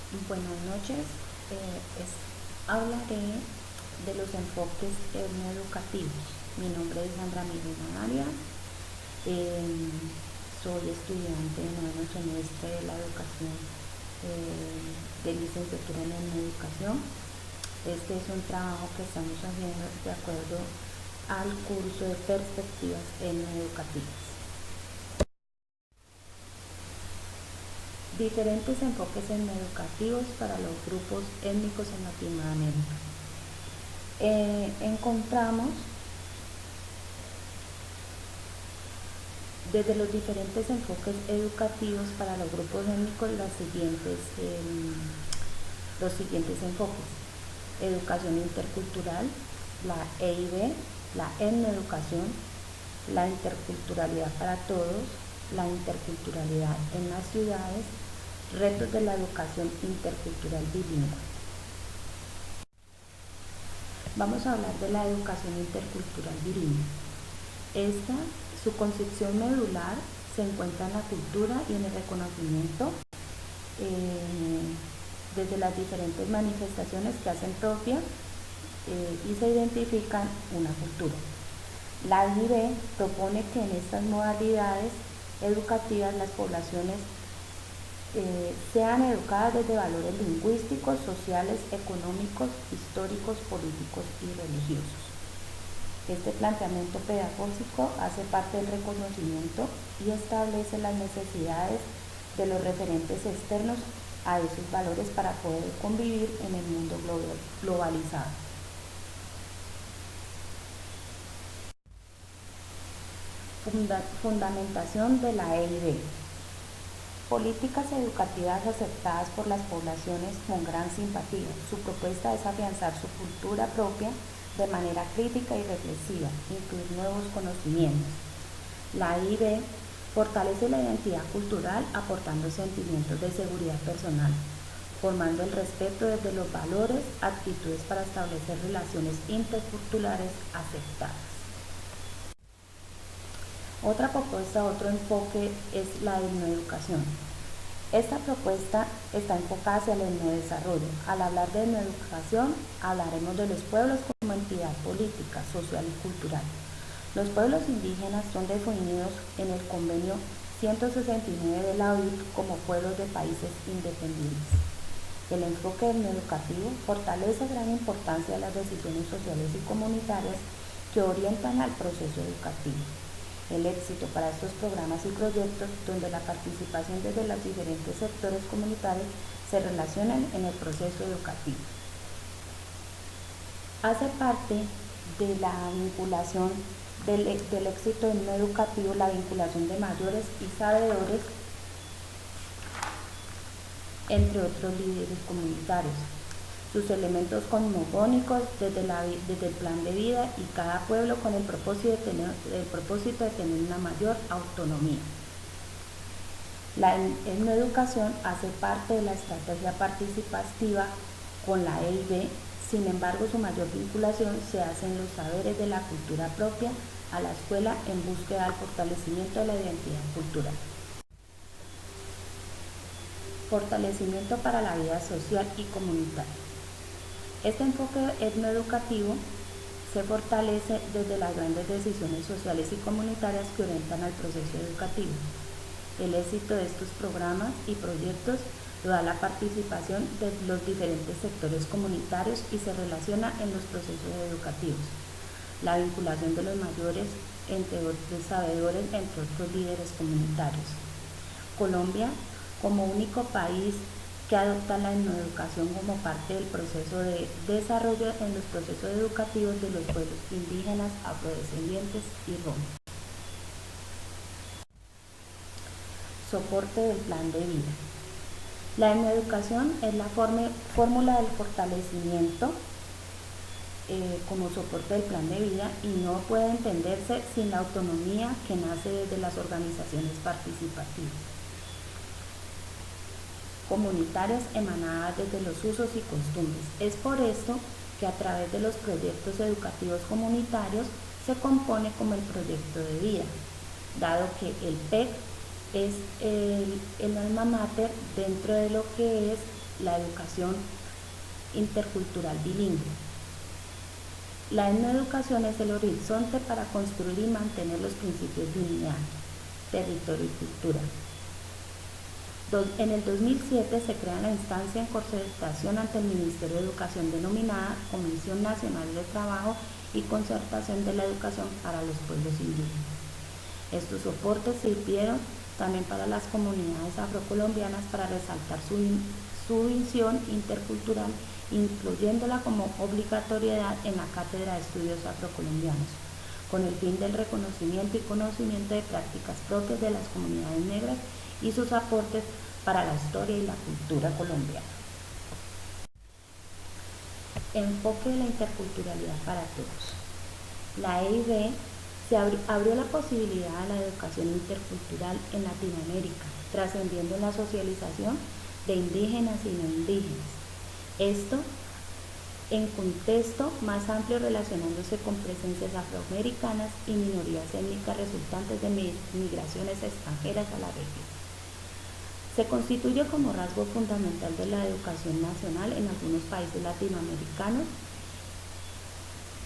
Buenas noches. Hablaré de los enfoques etnoeducativos. Mi nombre es Sandra Milena Arias. Soy estudiante de noveno semestre de la educación de licenciatura en etnoeducación. Este es un trabajo que estamos haciendo de acuerdo al curso de perspectivas etnoeducativas. Diferentes enfoques etnoeducativos para los grupos étnicos en Latinoamérica. Encontramos desde los diferentes enfoques educativos para los grupos étnicos los siguientes enfoques: educación intercultural, la EIB, la etnoeducación, la interculturalidad para todos, la interculturalidad en las ciudades, retos de la educación intercultural bilingüe. Vamos a hablar de la educación intercultural bilingüe. Su concepción medular se encuentra en la cultura y en el reconocimiento desde las diferentes manifestaciones que hacen propia y se identifican una cultura. La IB propone que en estas modalidades educativas las poblaciones sean educadas desde valores lingüísticos, sociales, económicos, históricos, políticos y religiosos. Este planteamiento pedagógico hace parte del reconocimiento y establece las necesidades de los referentes externos a esos valores para poder convivir en el mundo globalizado. Fundamentación de la EIB. Políticas educativas aceptadas por las poblaciones con gran simpatía. Su propuesta es afianzar su cultura propia de manera crítica y reflexiva, incluir nuevos conocimientos. La IB fortalece la identidad cultural aportando sentimientos de seguridad personal, formando el respeto desde los valores, actitudes para establecer relaciones interculturales aceptadas. Otra propuesta, otro enfoque es la etnoeducación. Esta propuesta está enfocada hacia el etnodesarrollo. Al hablar de etnoeducación, hablaremos de los pueblos como entidad política, social y cultural. Los pueblos indígenas son definidos en el convenio 169 de la OIT como pueblos de países independientes. El enfoque etnoeducativo fortalece gran importancia de las decisiones sociales y comunitarias que orientan al proceso educativo. El éxito para estos programas y proyectos, donde la participación desde los diferentes sectores comunitarios se relacionan en el proceso educativo. Hace parte de la vinculación del éxito educativo la vinculación de mayores y sabedores, entre otros líderes comunitarios. Sus elementos cosmogónicos desde el plan de vida y cada pueblo con el propósito de tener una mayor autonomía. La etnoeducación hace parte de la estrategia participativa con la EIB, sin embargo su mayor vinculación se hace en los saberes de la cultura propia a la escuela en búsqueda del fortalecimiento de la identidad cultural. Fortalecimiento para la vida social y comunitaria. Este enfoque etnoeducativo se fortalece desde las grandes decisiones sociales y comunitarias que orientan al proceso educativo. El éxito de estos programas y proyectos lo da la participación de los diferentes sectores comunitarios y se relaciona en los procesos educativos. La vinculación de los mayores, entre otros sabedores, entre otros líderes comunitarios. Colombia, como único país que adopta la etnoeducación como parte del proceso de desarrollo en los procesos educativos de los pueblos indígenas, afrodescendientes y romas. Soporte del plan de vida. La etnoeducación es la fórmula del fortalecimiento como soporte del plan de vida y no puede entenderse sin la autonomía que nace desde las organizaciones participativas comunitarias emanadas desde los usos y costumbres. Es por esto que a través de los proyectos educativos comunitarios se compone como el proyecto de vida, dado que el PEC es el alma mater dentro de lo que es la educación intercultural bilingüe. La etnoeducación es el horizonte para construir y mantener los principios de unidad, territorio y cultura. En el 2007 se crea la instancia en concertación ante el Ministerio de Educación denominada Comisión Nacional de Trabajo y Concertación de la Educación para los Pueblos Indígenas. Estos soportes sirvieron también para las comunidades afrocolombianas para resaltar su visión intercultural, incluyéndola como obligatoriedad en la Cátedra de Estudios Afrocolombianos, con el fin del reconocimiento y conocimiento de prácticas propias de las comunidades negras y sus aportes para la historia y la cultura colombiana. Enfoque de la interculturalidad para todos. La EIB se abrió la posibilidad a la educación intercultural en Latinoamérica, trascendiendo la socialización de indígenas y no indígenas. Esto en contexto más amplio relacionándose con presencias afroamericanas y minorías étnicas resultantes de migraciones extranjeras a la región. Se constituye como rasgo fundamental de la educación nacional en algunos países latinoamericanos,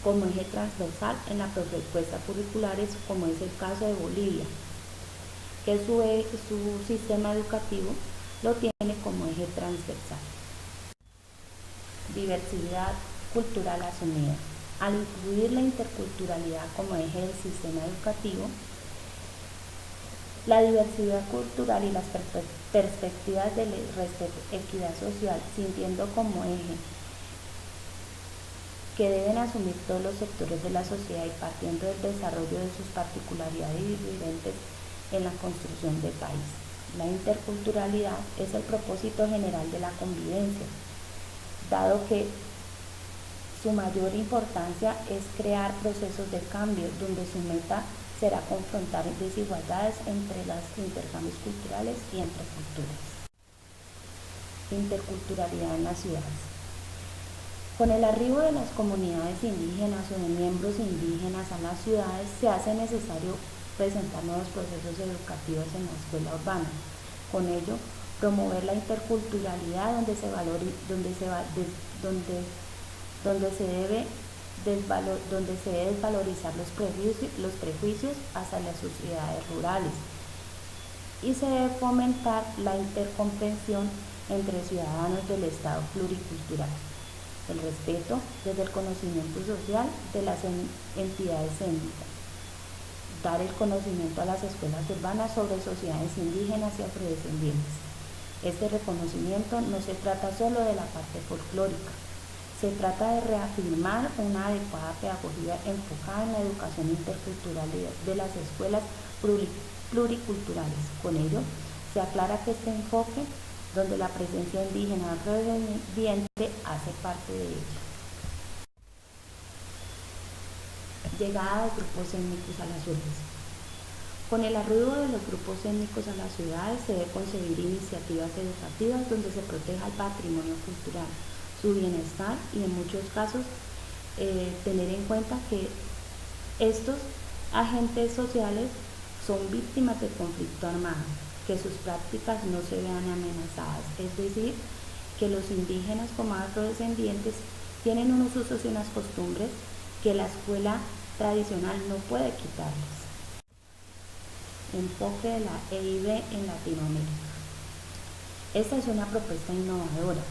como eje transversal en las propuestas curriculares, como es el caso de Bolivia, que su sistema educativo lo tiene como eje transversal. Diversidad cultural asumida. Al incluir la interculturalidad como eje del sistema educativo, la diversidad cultural y las perspectivas de respeto, equidad social, sintiendo como eje que deben asumir todos los sectores de la sociedad y partiendo del desarrollo de sus particularidades diferentes en la construcción del país. La interculturalidad es el propósito general de la convivencia, dado que su mayor importancia es crear procesos de cambio donde su meta será confrontar desigualdades entre los intercambios culturales y entre culturas. Interculturalidad en las ciudades. Con el arribo de las comunidades indígenas o de miembros indígenas a las ciudades, se hace necesario presentar nuevos procesos educativos en la escuela urbana. Con ello, promover la interculturalidad donde se debe desvalorizar los prejuicios hacia las sociedades rurales y se debe fomentar la intercomprensión entre ciudadanos del Estado pluricultural, el respeto desde el conocimiento social de las entidades étnicas, dar el conocimiento a las escuelas urbanas sobre sociedades indígenas y afrodescendientes. Este reconocimiento no se trata solo de la parte folclórica, se trata de reafirmar una adecuada pedagogía enfocada en la educación intercultural de las escuelas pluriculturales. Con ello, se aclara que este enfoque, donde la presencia indígena afrodescendiente hace parte de ella. Llegada de grupos étnicos a las urbes. Con el arribo de los grupos étnicos a las ciudades se debe concebir iniciativas educativas donde se proteja el patrimonio cultural, su bienestar y en muchos casos tener en cuenta que estos agentes sociales son víctimas del conflicto armado, que sus prácticas no se vean amenazadas, es decir, que los indígenas como afrodescendientes tienen unos usos y unas costumbres que la escuela tradicional no puede quitarles. Enfoque de la EIB en Latinoamérica. Esta es una propuesta innovadora.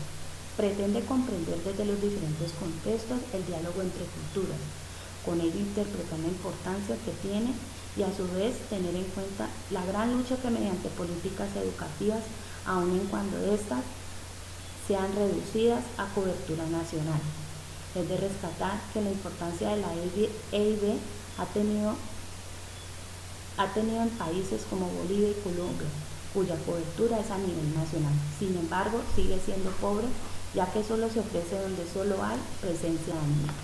Pretende comprender desde los diferentes contextos el diálogo entre culturas, con ello interpretar la importancia que tiene y a su vez tener en cuenta la gran lucha que mediante políticas educativas, aun en cuando éstas sean reducidas a cobertura nacional. Es de rescatar que la importancia de la EIB ha tenido en países como Bolivia y Colombia, cuya cobertura es a nivel nacional. Sin embargo, sigue siendo pobre, ya que solo se ofrece donde solo hay presencia étnica.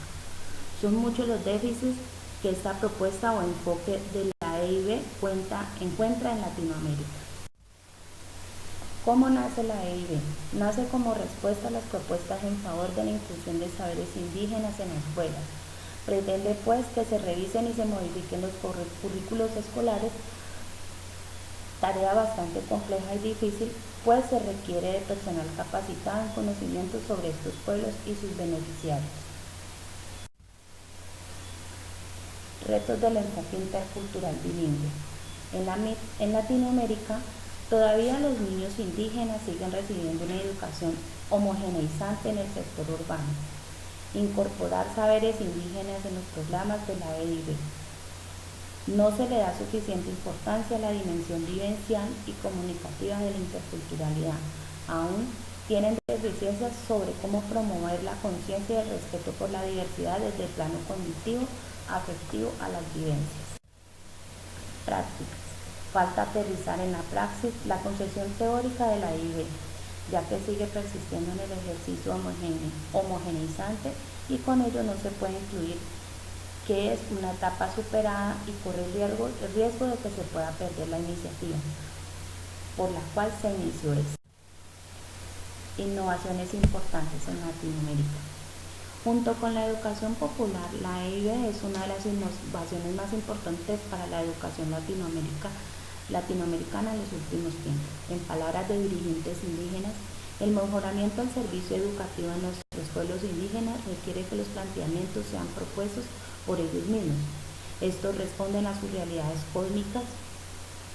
Son muchos los déficits que esta propuesta o enfoque de la EIB encuentra en Latinoamérica. ¿Cómo nace la EIB? Nace como respuesta a las propuestas en favor de la inclusión de saberes indígenas en la escuela. Pretende pues que se revisen y se modifiquen los currículos escolares, tarea bastante compleja y difícil pues se requiere de personal capacitado en conocimientos sobre estos pueblos y sus beneficiarios. Retos del enfoque intercultural bilingüe. En Latinoamérica, todavía los niños indígenas siguen recibiendo una educación homogeneizante en el sector urbano. Incorporar saberes indígenas en los programas de la EIB. No se le da suficiente importancia a la dimensión vivencial y comunicativa de la interculturalidad. Aún tienen deficiencias sobre cómo promover la conciencia y el respeto por la diversidad desde el plano cognitivo, afectivo a las vivencias. Prácticas. Falta aterrizar en la praxis la concepción teórica de la EIB, ya que sigue persistiendo en el ejercicio homogeneizante y con ello no se puede incluir que es una etapa superada y corre el riesgo de que se pueda perder la iniciativa por la cual se inició esta. Innovaciones importantes en Latinoamérica. Junto con la educación popular, la EIB es una de las innovaciones más importantes para la educación latinoamericana en los últimos tiempos. En palabras de dirigentes indígenas, el mejoramiento del servicio educativo en nuestros pueblos indígenas requiere que los planteamientos sean propuestos por ellos mismos. Estos responden a sus realidades cósmicas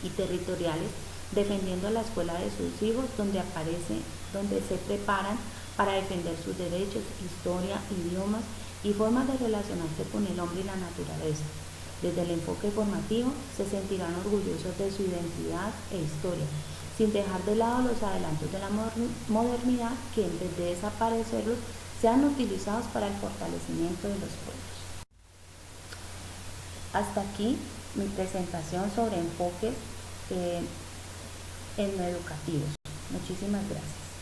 y territoriales, defendiendo la escuela de sus hijos, donde se preparan para defender sus derechos, historia, idiomas y formas de relacionarse con el hombre y la naturaleza. Desde el enfoque formativo se sentirán orgullosos de su identidad e historia, sin dejar de lado los adelantos de la modernidad que en vez de desaparecerlos sean utilizados para el fortalecimiento de los pueblos. Hasta aquí mi presentación sobre enfoques etnoeducativos. Muchísimas gracias.